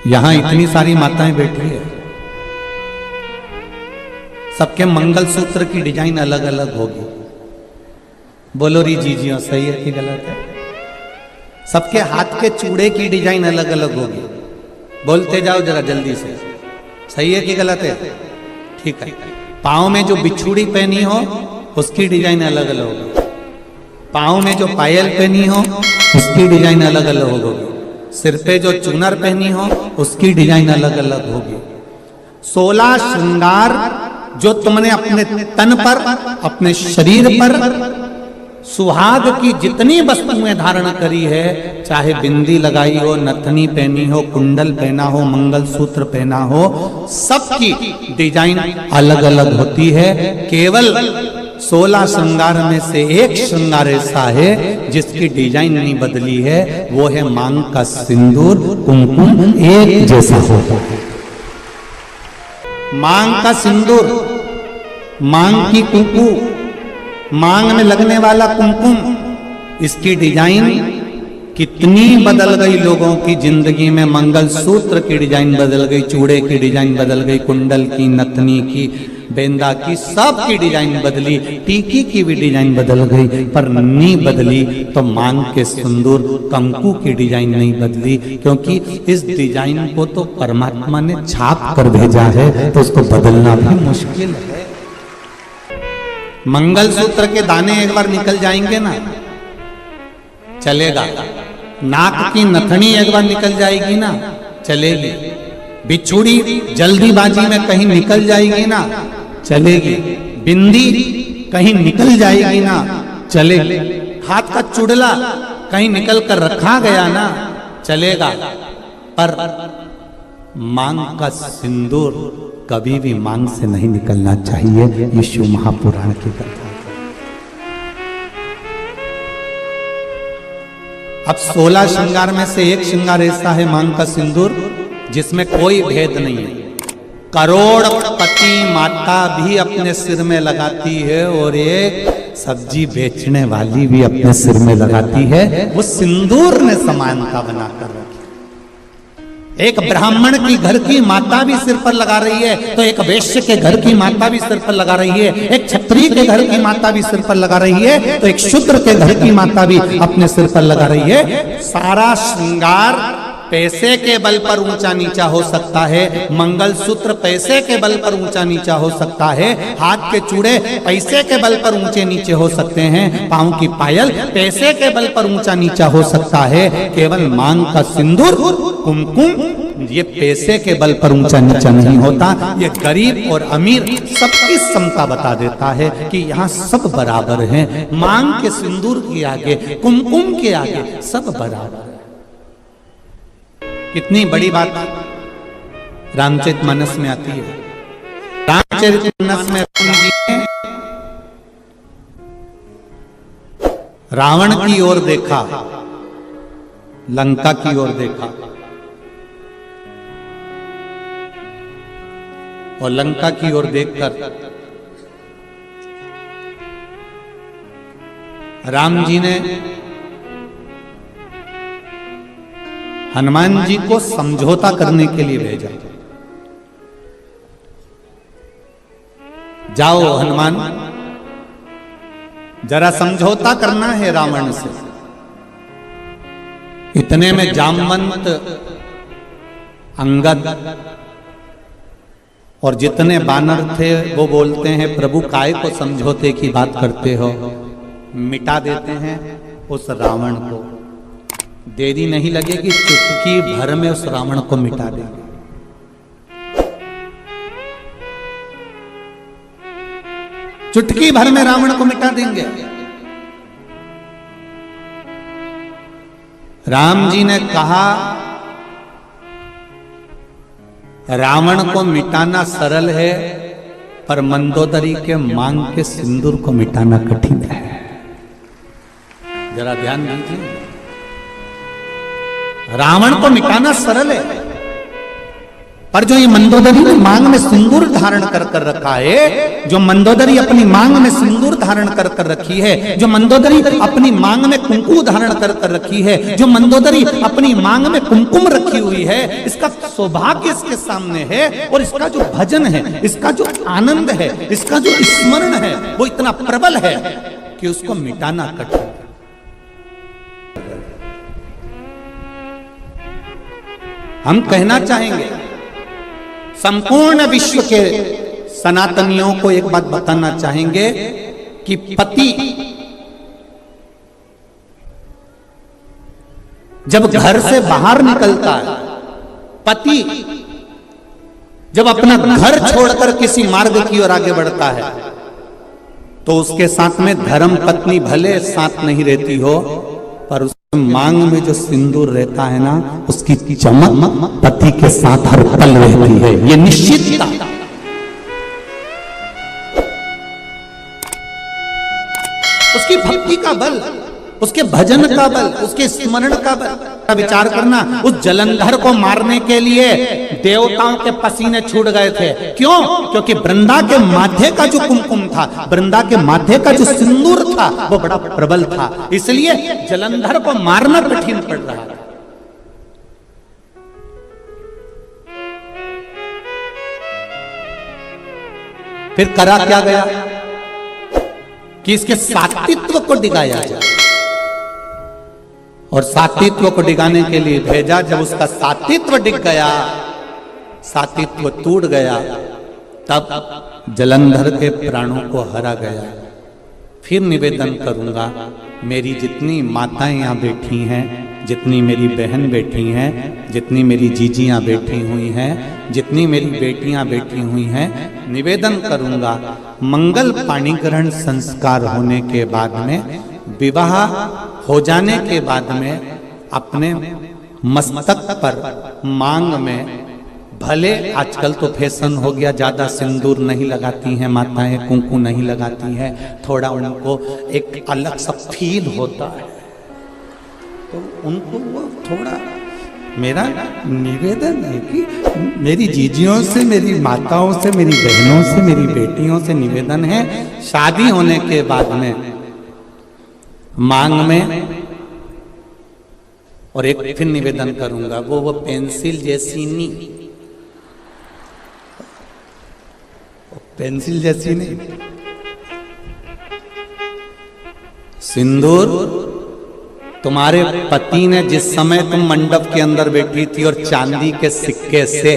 यहां इतनी सारी माताएं बैठी है, सबके मंगलसूत्र की डिजाइन अलग अलग होगी। बोलो री जी सही है कि गलत है? सबके हाथ के चूड़े की डिजाइन अलग अलग होगी। बोलते जाओ जरा जल्दी से, सही है कि गलत है? ठीक है। पाँव में जो बिछुड़ी पहनी हो उसकी डिजाइन अलग अलग होगी। पाँव में जो पायल पहनी हो उसकी डिजाइन अलग अलग होगी। सिर पे जो चुनर पहनी हो उसकी डिजाइन अलग अलग होगी। 16 श्रृंगार जो तुमने अपने तन पर, अपने शरीर पर सुहाग की जितनी वस्तुएं धारण करी है, चाहे बिंदी लगाई हो, नथनी पहनी हो, कुंडल पहना हो, मंगलसूत्र पहना हो, सबकी डिजाइन अलग अलग होती है। केवल 16 श्रृंगार में से एक श्रृंगार ऐसा है जिसकी डिजाइन नहीं बदली है, वो है मांग का सिंदूर, कुमकुम एक जैसा हो। मांग का सिंदूर, मांग की कुंकू, मांग में लगने वाला कुमकुम, इसकी डिजाइन कितनी बदल गई लोगों की जिंदगी में। मंगलसूत्र की डिजाइन बदल गई, चूड़े की डिजाइन बदल गई, कुंडल की, नथनी की, बेंदा की, सब की डिजाइन बदली, टीकी की भी डिजाइन बदल गई, पर नहीं बदली तो मांग के सिंदूर कंकु की डिजाइन नहीं बदली, क्योंकि इस डिजाइन को तो परमात्मा ने छाप कर भेजा है, तो उसको बदलना भी मुश्किल है। मंगलसूत्र के दाने एक बार निकल जाएंगे ना, चलेगा। नाक की नथनी एक बार निकल जाएगी ना, चलेगी। बिछुड़ी जल्दीबाजी में कहीं निकल जाएगी ना, चलेगी। बिंदी कहीं निकल जाएगी ना, चलेगी। हाथ का चुड़ला कहीं निकल कर रखा गया ना, चलेगा। पर मांग का सिंदूर कभी भी मांग से नहीं निकलना चाहिए। ये शिव महापुराण की कथा। अब 16 श्रृंगार में से एक श्रृंगार ऐसा है मांग का सिंदूर जिसमें कोई भेद नहीं है। करोड़पति माता भी अपने सिर में लगाती है और एक सब्जी बेचने वाली भी अपने सिर में लगाती है। वो सिंदूर ने समानता बनाकर रखी। एक ब्राह्मण की घर की माता भी सिर पर लगा रही है, तो एक वैश्य के घर की माता भी सिर पर लगा रही है। एक क्षत्रिय के घर की माता भी सिर पर लगा रही है, तो एक शूद्र के घर की माता भी अपने सिर पर लगा रही है। सारा श्रृंगार पैसे के बल पर ऊंचा नीचा हो सकता है, मंगलसूत्र पैसे के बल पर ऊंचा नीचा हो सकता है, हाथ के चूड़े पैसे के बल पर ऊंचे नीचे हो सकते हैं, पांव की पायल पैसे के बल पर ऊंचा नीचा हो सकता है। केवल मांग का सिंदूर, कुमकुम, ये पैसे के बल पर ऊंचा नीचा नहीं होता। ये गरीब और अमीर सबकी समता बता देता है कि यहाँ सब बराबर हैं। मांग के सिंदूर के आगे, कुमकुम के आगे सब बराबर है। कितनी बड़ी बात रामचरितमानस में आती है। रामचरितमानस में राम जी ने रावण की ओर देखा, लंका की ओर देखा, और लंका की ओर देखकर राम जी ने हनुमान जी को समझौता करने के लिए भेजा। जाओ हनुमान, जरा समझौता करना है रावण से। इतने में जामवंत, अंगद और जितने बानर थे वो बोलते हैं, प्रभु काय को समझौते की बात करते हो, मिटा देते हैं उस रावण को। देरी नहीं लगेगी, चुटकी भर में उस रावण को मिटा देंगे। चुटकी भर में रावण को मिटा देंगे। राम जी ने कहा, रावण को मिटाना सरल है, पर मंदोदरी के मांग के सिंदूर को मिटाना कठिन है। जरा ध्यान दीजिए, रावण को मिटाना सरल है, पर जो ये मंदोदरी ने मांग में सिंदूर धारण कर कर रखा है, जो मंदोदरी अपनी मांग में सिंदूर धारण कर कर रखी है, जो मंदोदरी अपनी मांग में कुंकुम धारण कर कर रखी है, जो मंदोदरी अपनी मांग में कुमकुम रखी हुई है, इसका सौभाग्य इसके सामने है। और इसका जो भजन है, इसका जो आनंद है, इसका जो स्मरण है, वो इतना प्रबल है कि उसको मिटाना कठिन है। हम कहना चाहेंगे, संपूर्ण विश्व के सनातनियों को एक बात बताना चाहेंगे कि पति जब घर से बाहर निकलता है, पति जब अपना घर छोड़कर किसी मार्ग की ओर आगे बढ़ता है, तो उसके साथ में धर्म पत्नी भले साथ नहीं रहती हो, पर उसके मांग में जो सिंदूर रहता है ना, उसकी चमक पति के साथ हर पल रहती है। ये निश्चितता, उसकी भक्ति का बल, उसके भजन का बल, उसके स्मरण का बल। विचार करना, उस जलंधर को मारने के लिए देवताओं के पसीने छूट गए थे। क्यों? क्योंकि वृंदा के माथे का जो कुमकुम था, वृंदा के माथे का जो सिंदूर था, वो बड़ा प्रबल था, इसलिए जलंधर को मारना कठिन पड़ रहा था। फिर करा क्या गया कि इसके सात्वित्व को डिगाया जाए, और सात्वित्व को डिगाने के लिए भेजा। जब उसका सात्वित्व डिग गया, सात्वित्व टूट गया, तब जलंधर के प्राणों को हरा गया। फिर निवेदन करूंगा, मेरी जितनी माताएं यहां बैठी हैं, जितनी मेरी बहन बैठी हैं, जितनी मेरी जीजियां बैठी हुई हैं, जितनी मेरी बेटियां बैठी हुई हैं, निवेदन करूंगा, मंगल पाणिग्रहण संस्कार होने के बाद में, विवाह हो जाने के बाद में, अपने मस्तक पर मांग में, भले आजकल तो फैशन हो गया, ज्यादा सिंदूर नहीं लगाती हैं माताएं, कुंकू नहीं लगाती हैं, थोड़ा उनको एक अलग सा फील होता है, तो उनको वो थोड़ा, मेरा निवेदन है कि मेरी जीजियों से, मेरी माताओं से, मेरी बहनों से, मेरी बेटियों से निवेदन है, शादी होने के बाद में मांग में, और एक फिर निवेदन करूंगा, वो पेंसिल जैसी नहीं, पेंसिल जैसी नहीं, सिंदूर तुम्हारे पति ने जिस समय तुम मंडप के अंदर बैठी थी और चांदी के सिक्के से,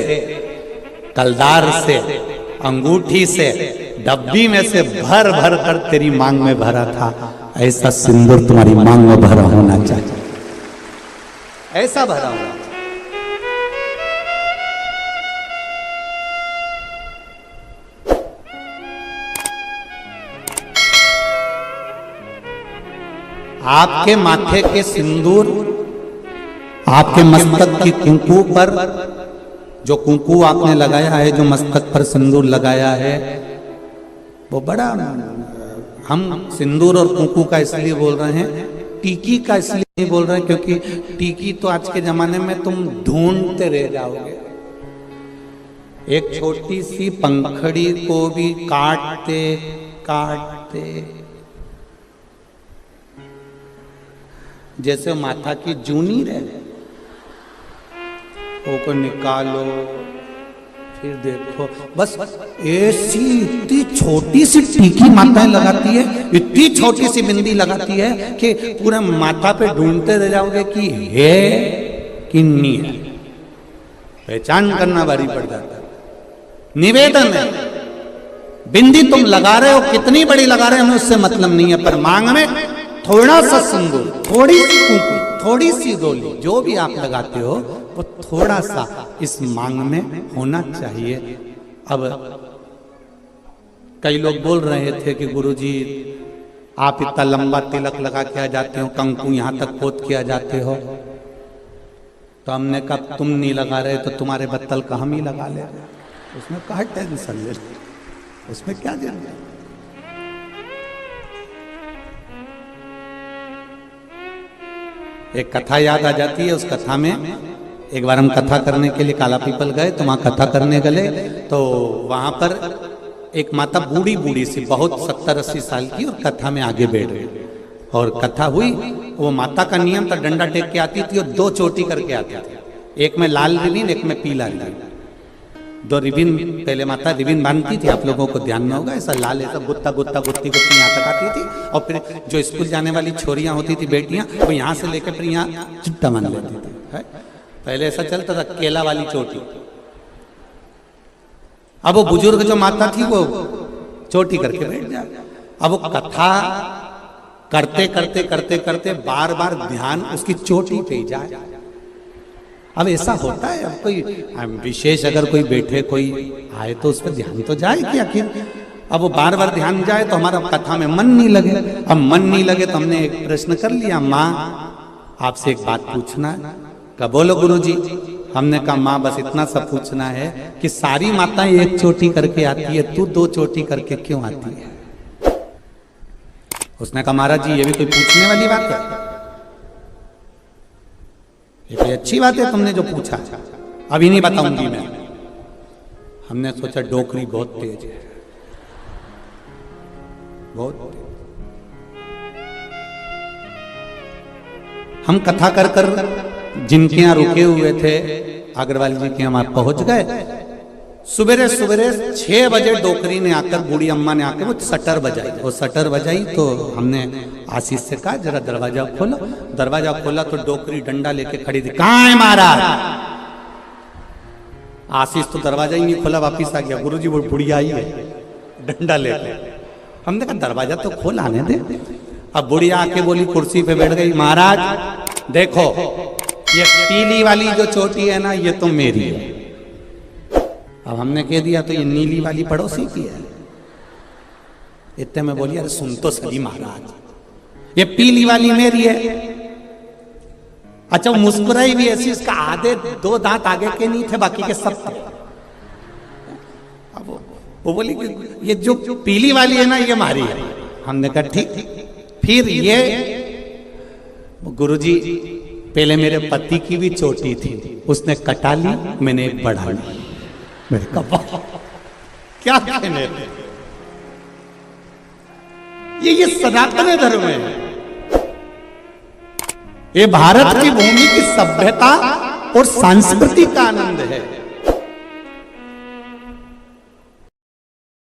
कलदार से, अंगूठी से, डब्बी में से भर भर कर तेरी मांग में भरा था, ऐसा सिंदूर तुम्हारी मांग में भरा होना चाहिए, ऐसा भरा होना चाहिए। आपके माथे के सिंदूर, आपके मस्तक की कुंकू पर जो कुंकू आपने लगाया है, जो मस्तक पर सिंदूर लगाया है, वो बड़ा, हम सिंदूर और कुंकू का इसलिए बोल रहे हैं, टीकी का इसलिए नहीं बोल रहे हैं, क्योंकि टीकी तो आज के जमाने में तुम ढूंढते रह जाओगे। एक छोटी सी पंखड़ी को भी काटते काटते, जैसे माथा की जूनी रहे, वो निकालो, फिर देखो, बस ऐसी इतनी छोटी सी टीकी माताएं लगाती है, इतनी छोटी सी बिंदी लगाती है कि पूरा माथा पे ढूंढते रह जाओगे कि है कि नहीं है, पहचान करना भारी पड़ जाता है। निवेदन है, बिंदी तुम लगा रहे हो, कितनी बड़ी लगा रहे हो, हमें उससे मतलब नहीं है, पर मांग में थोड़ा सा सिंदूर, थोड़ी सी कुंकू, थोड़ी सी डोली, जो भी आप लगाते हो, वो थोड़ा सा इस मांग में होना चाहिए। अब कई लोग बोल रहे थे कि गुरुजी आप इतना लंबा तिलक लगा के आ जाते हो, कंकु यहाँ तक पोत किया जाते हो, तो हमने कहा तुम नहीं लगा रहे तो तुम्हारे बत्तल का हम ही लगा ले रहे, उसमें कहा टेंशन ले, उसमें क्या जरूरत है। एक कथा याद आ जाती है, उस कथा में एक बार हम कथा करने के लिए काला पीपल गए, तो वहाँ कथा करने गए, तो वहाँ पर एक माता बूढ़ी बूढ़ी सी, बहुत 70-80 साल की, और कथा में आगे बैठ गई और कथा हुई। वो माता का नियम था, डंडा टेक के आती थी और 2 चोटी करके आती थी, एक में लाल रिबिन, एक में पीला रिबिन, 2 रिबिन पहले माता रिबिन बांधती थी। आप लोगों को ध्यान में होगा, ऐसा लाल ऐसा गुत्ता गुत्ता गुत्ती गुत्ती यहाँ तक आती थी, और फिर जो स्कूल जाने वाली छोरियां होती थी बेटियां, वो यहाँ से लेकर फिर यहाँ चिट्टा बांध लेती थी। है? पहले ऐसा चलता था, केला वाली चोटी। अब वो बुजुर्ग जो माता थी वो चोटी करके बैठ जाए। अब वो कथा करते करते करते करते बार बार ध्यान उसकी चोटी पे जाए। अब ऐसा होता है, अब कोई विशेष अगर कोई बैठे कोई आए तो उस पर ध्यान तो जाए कि आखिर। अब वो बार बार ध्यान जाए तो हमारा कथा में मन नहीं लगे। अब मन नहीं लगे तो हमने एक प्रश्न कर लिया, माँ आपसे एक बात पूछना है। कब बोलो गुरुजी। हमने कहा माँ बस इतना सा पूछना है कि सारी माताएं एक चोटी करके आती है, तू 2 चोटी करके क्यों आती है? उसने कहा महाराज जी ये भी कोई पूछने वाली बात है? ये कोई अच्छी बात है तुमने जो पूछा, अभी नहीं बताऊंगी मैं। हमने सोचा डोकरी बहुत तेज है, बहुत तेज। हम कथा कर कर जिनके यहाँ रुके हुए थे अग्रवाल जी के यहाँ पहुंच गए। सुबेरे सुबेरे 6 बजे डोकरी ने आकर, बूढ़ी अम्मा ने आकर वो शटर बजाई। वो शटर बजाई तो हमने आशीष से कहा जरा दरवाजा खोलो। दरवाजा खोला तो डोकरी डंडा लेके खड़ी थी। कहाँ है महाराज? आशीष तो दरवाजा ही नहीं खोला, वापिस आ गया। गुरुजी वो बुढ़िया आई है डंडा लेके। हमने कहा दरवाजा तो खोल, आने दे। अब बुढ़िया आके बोली, कुर्सी पे बैठ गई, महाराज देखो ये पीली वाली जो चोटी है ना, ये तो मेरी है। अब हमने कह दिया तो ये नीली वाली पड़ोसी की है। इतने में बोली, अरे सुन तो सही महाराज, ये पीली वाली मेरी है। अच्छा वो मुस्कुराई भी ऐसी, इसका आधे 2 दांत आगे के नहीं थे, बाकी के सब थे। अब वो बोली कि ये जो पीली वाली है ना ये हमारी है। हमने कहा ठीक। फिर ये गुरुजी पहले मेरे पति की भी चोटी थी, उसने कटा ली, मैंने एक बढ़ा ली। मेरे कहा क्या कहने, ये सनातन धर्म है। ये भारत की भूमि की सभ्यता और संस्कृति का आनंद है।